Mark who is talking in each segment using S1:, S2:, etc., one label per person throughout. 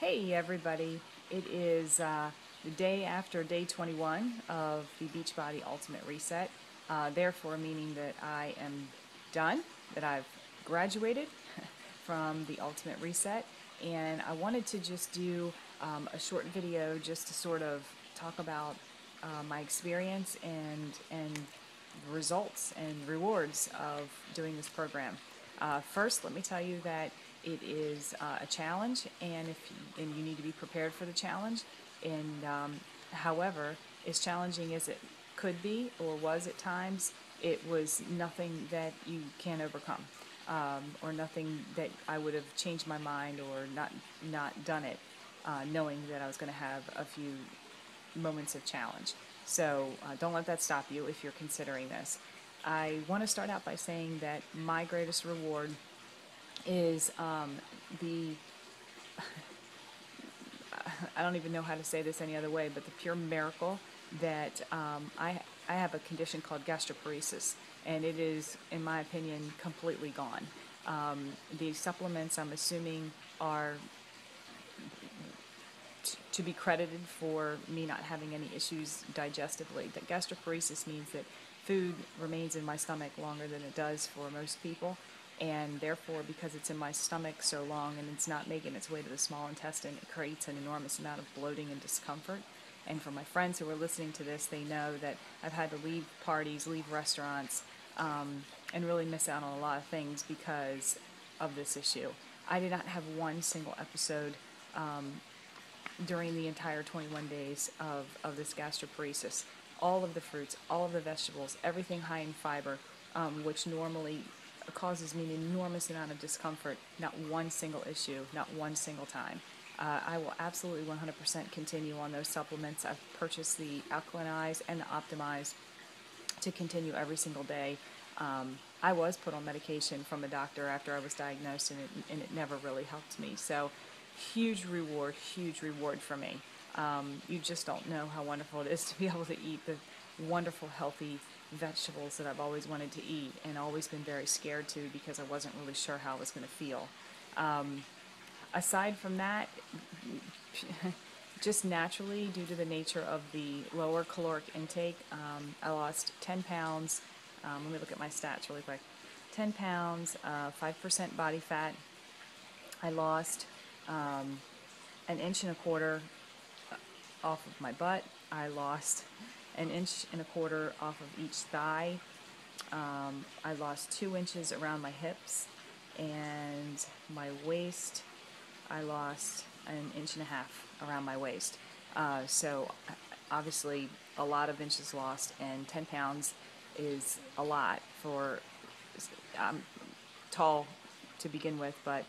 S1: Hey everybody, it is the day after day 21 of the Beachbody Ultimate Reset, therefore meaning that I am done, that I've graduated from the Ultimate Reset, and I wanted to just do a short video just to sort of talk about my experience and results and rewards of doing this program. First, let me tell you that it is a challenge, and you need to be prepared for the challenge. And however, as challenging as it could be or was at times, it was nothing that you can't overcome, or nothing that I would have changed my mind or not done it, knowing that I was going to have a few moments of challenge. So don't let that stop you if you're considering this. I want to start out by saying that my greatest reward is the I don't even know how to say this any other way, but the pure miracle that I have a condition called gastroparesis, and it is, in my opinion, completely gone. The supplements, I'm assuming, are to be credited for me not having any issues digestively. That gastroparesis means that food remains in my stomach longer than it does for most people, and therefore, because it's in my stomach so long and it's not making its way to the small intestine, it creates an enormous amount of bloating and discomfort. And for my friends who are listening to this, they know that I've had to leave parties, leave restaurants, and really miss out on a lot of things because of this issue. I did not have one single episode during the entire 21 days of this gastroparesis. All of the fruits, all of the vegetables, everything high in fiber, which normally causes me an enormous amount of discomfort, not one single issue, not one single time. I will absolutely 100% continue on those supplements. I've purchased the Alkalinize and the Optimize to continue every single day. I was put on medication from a doctor after I was diagnosed, and it never really helped me. So huge reward for me. You just don't know how wonderful it is to be able to eat the wonderful, healthy vegetables that I've always wanted to eat and always been very scared to because I wasn't really sure how I was going to feel. Aside from that, just naturally, due to the nature of the lower caloric intake, I lost 10 pounds. Let me look at my stats really quick. 10 pounds, 5% body fat. I lost an inch and a quarter off of my butt. I lost an inch and a quarter off of each thigh. I lost 2 inches around my hips, and my waist, I lost an inch and a half around my waist. So obviously a lot of inches lost, and 10 pounds is a lot for, I'm tall to begin with, but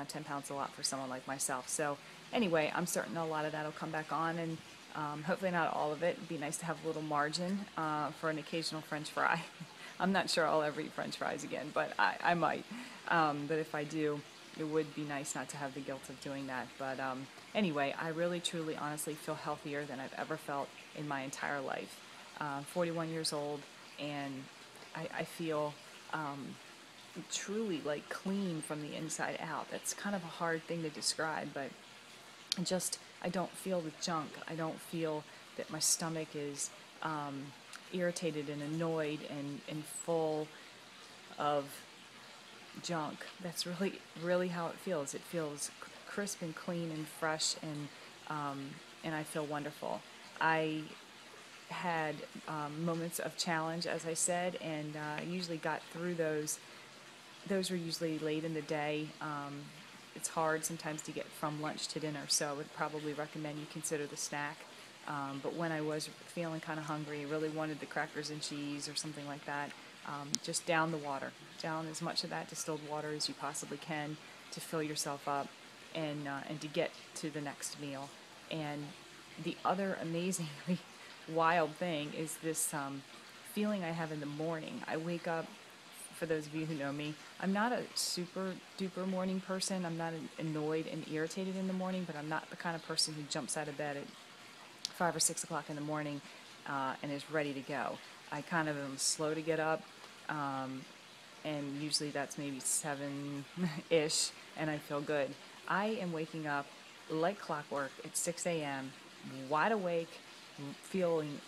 S1: 10 pounds is a lot for someone like myself. So anyway, I'm certain a lot of that will come back on, and hopefully not all of it. It'd be nice to have a little margin for an occasional French fry. I'm not sure I'll ever eat French fries again, but I might. But if I do, it would be nice not to have the guilt of doing that. But anyway, I really, truly, honestly feel healthier than I've ever felt in my entire life. 41 years old, and I feel truly like clean from the inside out. That's kind of a hard thing to describe, but I don't feel the junk. I don't feel that my stomach is irritated and annoyed and full of junk. That's really how it feels. It feels crisp and clean and fresh, and I feel wonderful. I had moments of challenge, as I said, and I usually got through those. Those were usually late in the day. It's hard sometimes to get from lunch to dinner, so I would probably recommend you consider the snack. But when I was feeling kind of hungry, really wanted the crackers and cheese or something like that, just down the water. Down as much of that distilled water as you possibly can to fill yourself up and to get to the next meal. And the other amazingly wild thing is this feeling I have in the morning. I wake up, for those of you who know me, I'm not a super duper morning person. I'm not annoyed and irritated in the morning, but I'm not the kind of person who jumps out of bed at 5 or 6 o'clock in the morning and is ready to go. I kind of am slow to get up, and usually that's maybe 7-ish, and I feel good. I am waking up like clockwork at 6 a.m., wide awake, feeling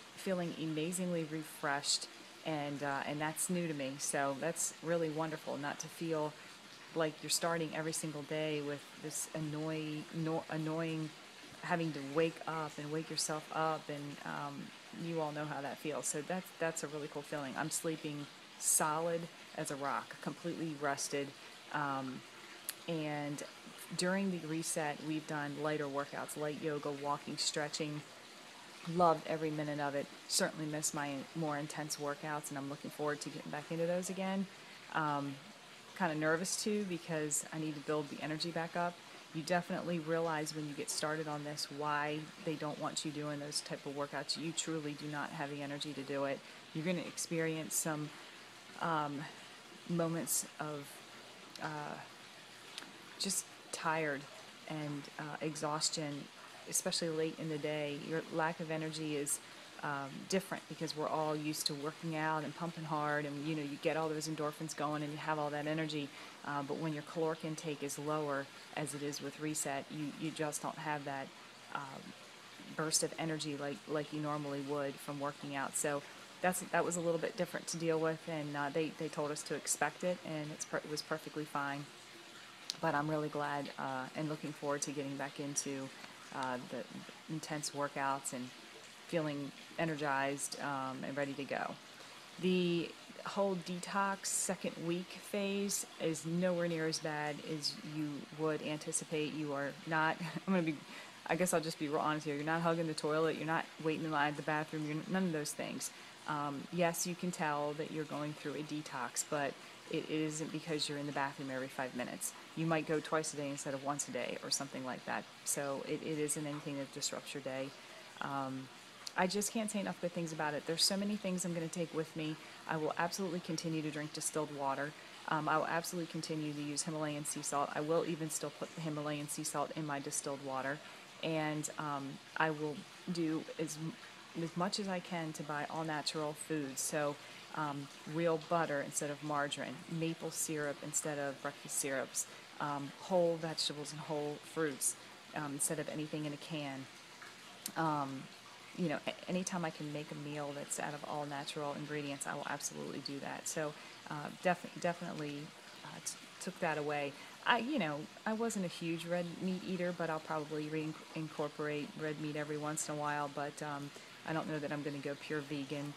S1: amazingly refreshed, and that's new to me. So that's really wonderful, not to feel like you're starting every single day with this annoying having to wake up and wake yourself up, and you all know how that feels. So that's a really cool feeling. I'm sleeping solid as a rock, completely rested, and during the reset, we've done lighter workouts, light yoga, walking, stretching. Loved every minute of it. Certainly missed my more intense workouts, and I'm looking forward to getting back into those again. Kind of nervous too because I need to build the energy back up. You definitely realize when you get started on this why they don't want you doing those type of workouts. You truly do not have the energy to do it. You're going to experience some moments of just tired and exhaustion, especially late in the day. Your lack of energy is different because we're all used to working out and pumping hard, and you get all those endorphins going and you have all that energy. But when your caloric intake is lower, as it is with reset, you just don't have that burst of energy like you normally would from working out. So that was a little bit different to deal with, and they told us to expect it, and it was perfectly fine. But I'm really glad and looking forward to getting back into the intense workouts and feeling energized and ready to go. The whole detox second week phase is nowhere near as bad as you would anticipate. You are not, I guess I'll just be real honest here, you're not hugging the toilet, you're not waiting in line at the bathroom, none of those things. Yes, you can tell that you're going through a detox, but it isn't because you're in the bathroom every 5 minutes. You might go twice a day instead of once a day or something like that. So it isn't anything that disrupts your day. I just can't say enough good things about it. There's so many things I'm going to take with me. I will absolutely continue to drink distilled water. I will absolutely continue to use Himalayan sea salt. I will even still put the Himalayan sea salt in my distilled water. And I will do as much as I can to buy all natural foods. So real butter instead of margarine, maple syrup instead of breakfast syrups, whole vegetables and whole fruits instead of anything in a can. Anytime I can make a meal that's out of all natural ingredients, I will absolutely do that. So definitely took that away. I wasn't a huge red meat eater, but I'll probably incorporate red meat every once in a while. But I don't know that I'm going to go pure vegan.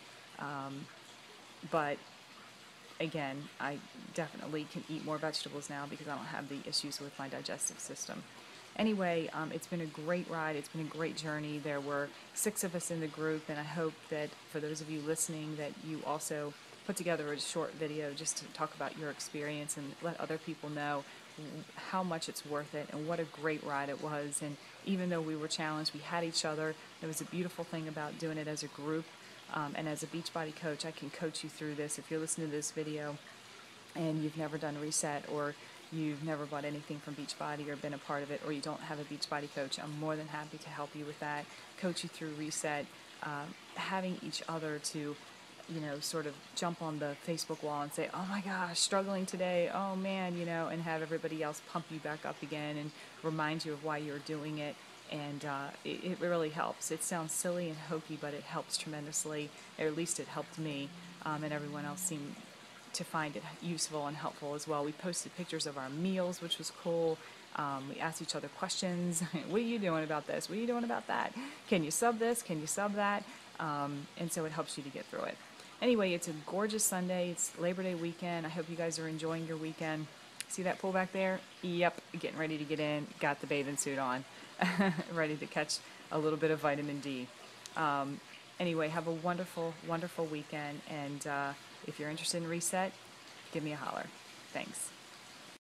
S1: But again, I definitely can eat more vegetables now because I don't have the issues with my digestive system. Anyway, it's been a great ride. It's been a great journey. There were 6 of us in the group, and I hope that for those of you listening that you also put together a short video just to talk about your experience and let other people know how much it's worth it and what a great ride it was. And even though we were challenged, we had each other. It was a beautiful thing about doing it as a group. And as a Beachbody coach, I can coach you through this. If you're listening to this video and you've never done Reset, or you've never bought anything from Beachbody or been a part of it, or you don't have a Beachbody coach, I'm more than happy to help you with that, coach you through Reset, having each other to sort of jump on the Facebook wall and say, oh my gosh, struggling today, oh man, and have everybody else pump you back up again and remind you of why you're doing it. And it really helps. It sounds silly and hokey, but it helps tremendously, or at least it helped me, and everyone else seemed to find it useful and helpful as well. We posted pictures of our meals, which was cool. We asked each other questions. What are you doing about this? What are you doing about that? Can you sub this? Can you sub that? And so it helps you to get through it. Anyway, it's a gorgeous Sunday. It's Labor Day weekend. I hope you guys are enjoying your weekend. See that pool back there? Yep, getting ready to get in. Got the bathing suit on. Ready to catch a little bit of vitamin D. Anyway, have a wonderful, wonderful weekend. And if you're interested in Reset, give me a holler. Thanks.